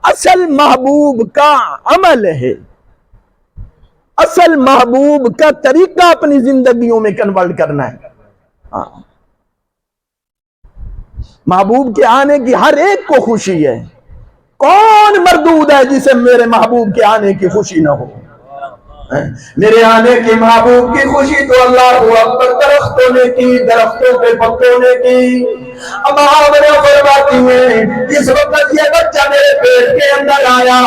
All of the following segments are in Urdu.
اصل محبوب کا عمل ہے، اصل محبوب کا طریقہ اپنی زندگیوں میں کنورٹ کرنا ہے۔ محبوب کے آنے کی ہر ایک کو خوشی ہے، کون مردود ہے جسے میرے محبوب کے آنے کی خوشی نہ ہو؟ میرے آنے کی محبوب کی خوشی تو اللہ اکبر درختوں نے کی، درختوں کے پتوں نے کی۔ اب آمنہ فرماتی ہیں جس وقت یہ بچہ میرے پیٹ کے اندر آیا،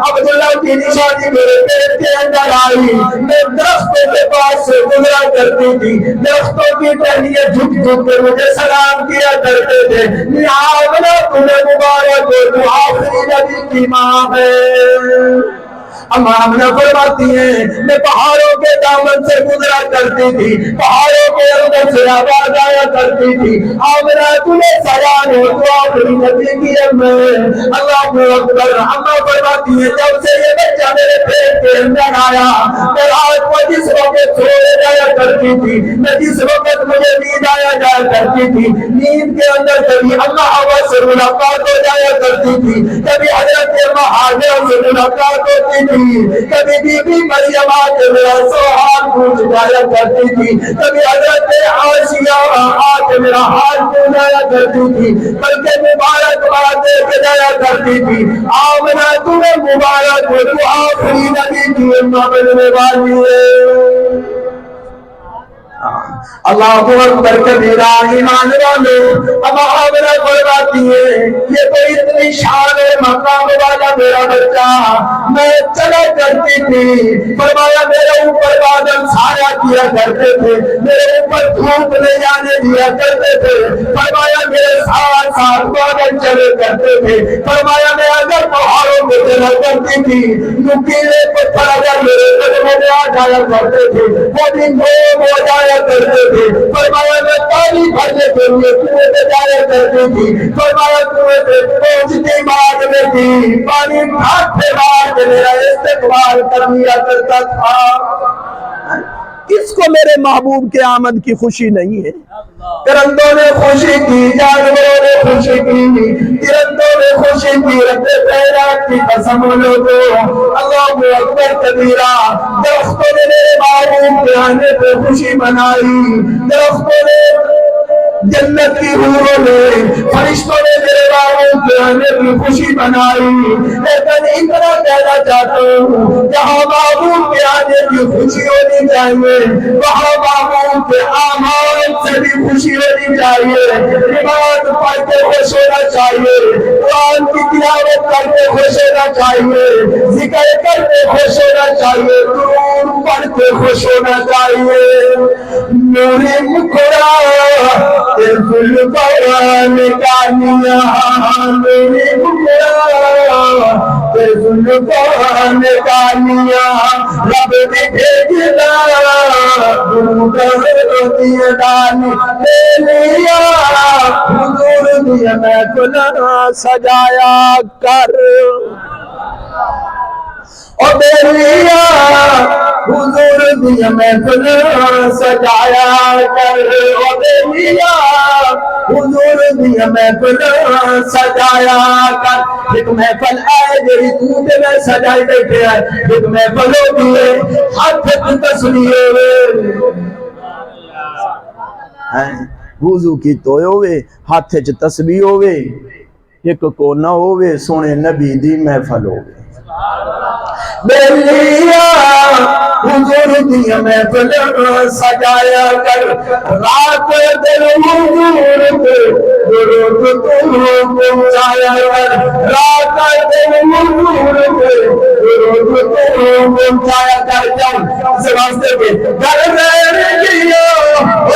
عبداللہ کی نشانی میرے پیٹ کے اندر آئی، میں درختوں کے پاس سے گزرا کرتی تھی، درختوں کی ٹہنیاں جھک جھک کے مجھے سلام کیا کرتے تھے، یا آمنہ تمہیں مبارک ہو، تو آخری نبی کی ماں ہے۔ اما آمنہ فرماتی ہیں میں پہاڑوں کے دامن سے گزرا کرتی تھی، پہاڑوں کے اندر سے آواز آیا کرتی تھی، آمنہ تمہیں سلام ہو، تو آخری نبی کی میں۔ اللہ اکبر۔ اما فرماتی ہیں جب سے یہ بچہ میرے پیٹ کے اندر آیا، میں رات کو جس وقت سوئے جایا کرتی تھی، میں جس وقت مجھے نیند آیا جایا کرتی تھی، نیند کے اندر کبھی اللہ ہوا سے ملاقات ہو جایا کرتی تھی، کبھی حضرت ہاجرہ سے ملاقات ہوتی تھی، کبھی بی بی مریم آ کے میرا سوال پوچھ جایا کرتی تھی، کبھی حضرت عائشہ آ کے میرا حال پوچھایا کرتی تھی، بلکہ مبارک بات دے کے جایا کرتی تھی، آمنہ تمہیں مبارک ہو، تو آخری نبی کی امہ بننے والی ہے۔ اللہ اکبر کبیرہ ایمان والو۔ اب آمنہ فرماتی ہے یہ تو اتنی شان مقام والا میرا بچہ، میں چلا کرتی تھی، فرمایا میرے اوپر بادل سایہ کیا کرتے تھے، میرے اوپر دھوپ لے جانے دیا کرتے تھے، فرمایا میرے ساتھ ساتھ بادل چلے کرتے تھے، فرمایا میں اگر پہاڑوں میں چلا کرتی تھی، نکیلے پتھر اگر میرے قدموں میں آ جایا کرتے تھے، وہ بھی گھوم ہو جایا کرتے تھے، فرمایا میں پانی بھرنے کے لیے کنویں پہ جایا کرتی تھی، فرمایا کنویں پہ پہنچتی بعد میں تھی، پانی بھاگتے بعد میرا استقبال کر لیا کرتا تھا۔ کس کو میرے محبوب کے آمد کی خوشی نہیں ہے؟ پرندوں نے خوشی کی، جانوروں نے خوشی کی، ترندوں نے خوشی کی، رب خیرات کی قسم لوگو، اللہ اکبر کبیرہ۔ درختوں نے میرے محبوب کے آنے پہ خوشی منائی، درختوں نے، جنت کی حوروں نے، فرشتوں نے میرے محبوب کے آنے کی خوشی منائی، لیکن اتنا کہنا چاہتا ہوں جہاں محبوب کے آنے کی خوشی ہونی چاہیے، وہاں محبوب کے اعمال سے بھی خوشی ہونی چاہیے، نماز پڑھ کے خوش ہونا چاہیے، قرآن کی تلاوت کر کے خوش ہونا چاہیے، ذکر کر کے خوش ہونا چاہیے، درود پڑھ کے خوش ہونا چاہیے۔ میرے مکھڑا دل قرآن کا نیا، میرے مکھڑا دل قرآن کا نیا، رب نے بھیجنا درود دیا دانی لے لیا، حضور دیا محفل سجایا کر، او دے لیا حضور دیا محفل سجایا کر، او دے لیا حضور دیا محفل سجایا کر۔ ایک محفل ہے جی تو تے میں سجائی بیٹھے ہیں، ایک محفل ہوتی ہے ہاتھ کی تصویر، وضو کی توئے ہوئے، ہاتھ چ تسبیح ہوئے، ایک کو نہ ہوئے، سونے نبی دی محفل ہوئے۔ بلیا حضور دیا محفل سجایا کر، رات دل حضور پہ درود تو پہنچایا کر، رات دل حضور پہ درود تو پہنچایا کر۔ جب اس واسطے کے گھر میں جیو،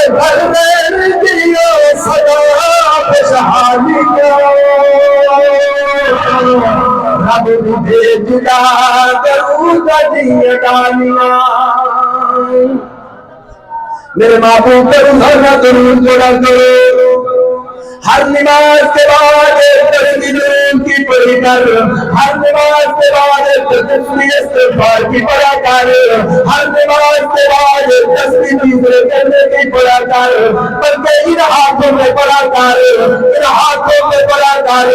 گھر میں جیو، سدا خوشحالی کو رب بھیجنا درود دیا دانیاں۔ میرے محبوب پر روزانہ درود پڑھا کرو، ہر نماز کے بعد ایک تسبیح درود کی پڑھی کر، ہر نماز کے بعد ایک تسبیح استغفار کی پڑھا کر، ہر نماز کے بعد ایک تسبیح تیسرے کرنے کی پڑھا کر، بلکہ ان ہاتھوں میں پڑھا کر، ان ہاتھوں میں پڑھا کر،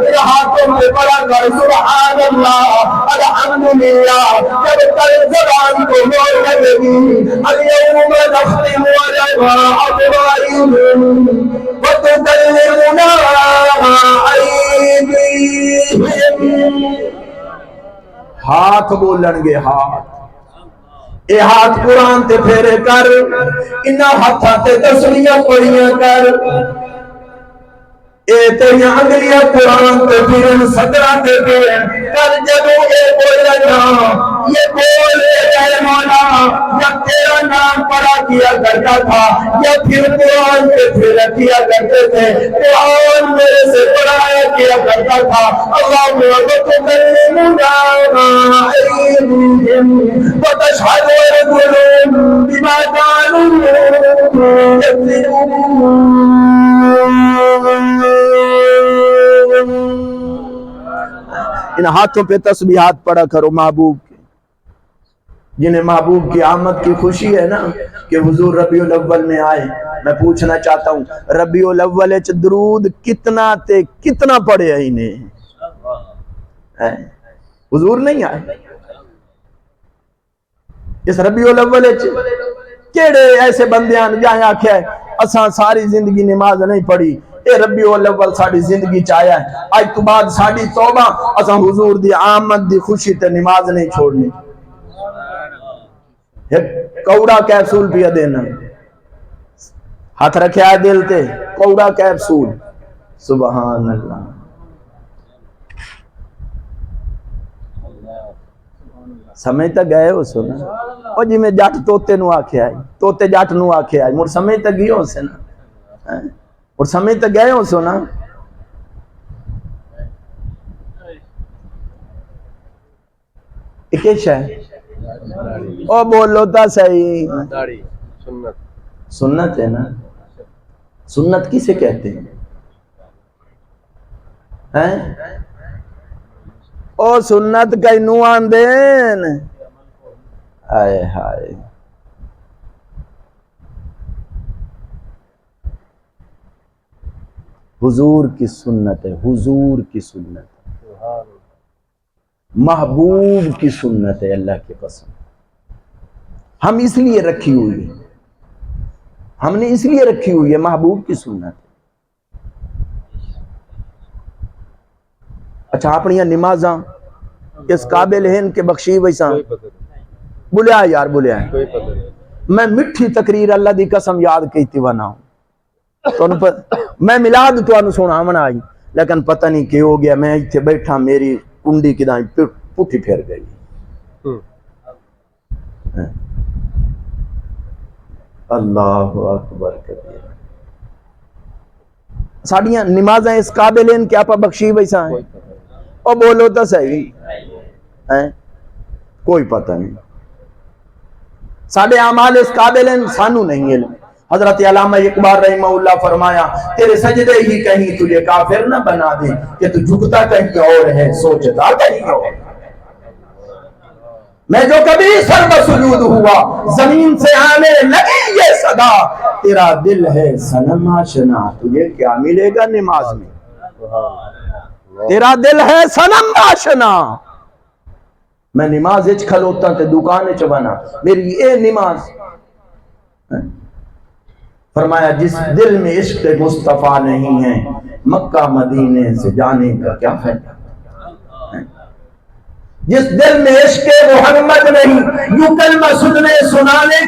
ان ہاتھوں میں پڑھا کر سبحان اللہ الحمدللہ۔ جب کل زبان کو موڑ لگے گی الیوم نختم علی افواہہم وتکلمنا ایدیہم، ہاتھ بولن گے، ہاتھ اے ہاتھ قرآن تے پھیرے کر، انہاں ہاتھاں تے تسبیحاں پڑھیاں کر، اے تیریاں انگلیاں قرآن تے پھرن صدرہ تے پھرن کر، جدوں اے بولنا یہ بول اے مولا جب تیرا نام پڑھا کیا کرتا تھا یا پھر قرآن پہ پھر کیا کرتے تھے، قرآن میرے سے پڑھایا کیا کرتا تھا، اللہم وتکلمنا ایدیہم وتشہد ارجلہم بما کانوا یکسبون۔ ان ہاتھوں پہ تسبیحات پڑھا کرو محبوب کے، جنہیں محبوب کی آمد کی خوشی ہے نا کہ حضور ربیع الاول میں آئے۔ میں پوچھنا چاہتا ہوں ربیع الاول اچ درود کتنا تے کتنا پڑھے انہیں؟ حضور نہیں آئے اس ربیع الاول اچ؟ کیڑے ایسے بندیاں جہاں آکھیا ہے اساں ساری زندگی نماز نہیں پڑھی، اے ربیع الاول ساڑی زندگی چاہیا ہے، آج تو بعد ساڑی توبہ اساں حضور دی آمد دی خوشی تے نماز نہیں چھوڑنی۔ کوڑا کیپسول پیا دینا، ہاتھ رکھیا ہے دل تے، کوڑا کیپسول، سبحان اللہ۔ سمجھتا گئے ہو سنا او جی میں جٹ توتے نو آکھیا ہے، توتے جٹ نو آکھیا ہے، مر سمجھتا گئے ہو سنا، اور سمجھتا گئے ہو سنا۔ ایک ہے او بولو تا صحیح، سنت ہے نا؟ سنت کسے کہتے ہیں؟ او سنت کئی نوان دین، آئے ہائے حضور کی سنت ہے، حضور کی سنت ہے، محبوب کی سنت ہے، اللہ کی قسم ہم اس لیے رکھی ہوئی ہے، ہم نے اس لیے رکھی ہوئی ہے، محبوب کی سنت۔ اچھا اپنی نمازاں اس قابل ہیں کہ بخشی ویساں بولیا یار بولیا ہے، میں مٹھی تقریر اللہ دی قسم یاد کیتی ونا ہوں، میں میلاد تو انو سونا منا آئی لیکن پتہ نہیں کہ ہو گیا، میں اتھے بیٹھا میری کنڈی کی دائیں پٹھی پھیر گئی۔ اللہ اکبر کبیر، ساڑیاں نمازیں اس قابل ہیں کہ آپا بخشی ویسا ہیں؟ او بولو تا صحیح، کوئی پتہ نہیں، ساڑھے اعمال اس قابل ہیں، سانو نہیں علم۔ حضرت علامہ اقبال رحمہ اللہ فرمایا تیرے سجدے ہی کہیں تجھے کافر نہ بنا دے کہ تو جھکتا کہیں اور ہے سوچتا کہیں اور۔ میں جو کبھی سر بسجود ہوا زمین سے آنے لگی یہ صدا، تیرا دل ہے صنم آشنا، تجھے کیا ملے گا نماز میں؟ تیرا دل ہے صنم آشنا، میں نماز اچ کھلوتا تے دکان اچ بنا میری اے نماز۔ فرمایا جس دل میں عشق مصطفیٰ نہیں ہے مکہ مدینے سے جانے کا کیا فائدہ؟ جس دل میں عشق محمد نہیں یوں کلمہ سننے سنانے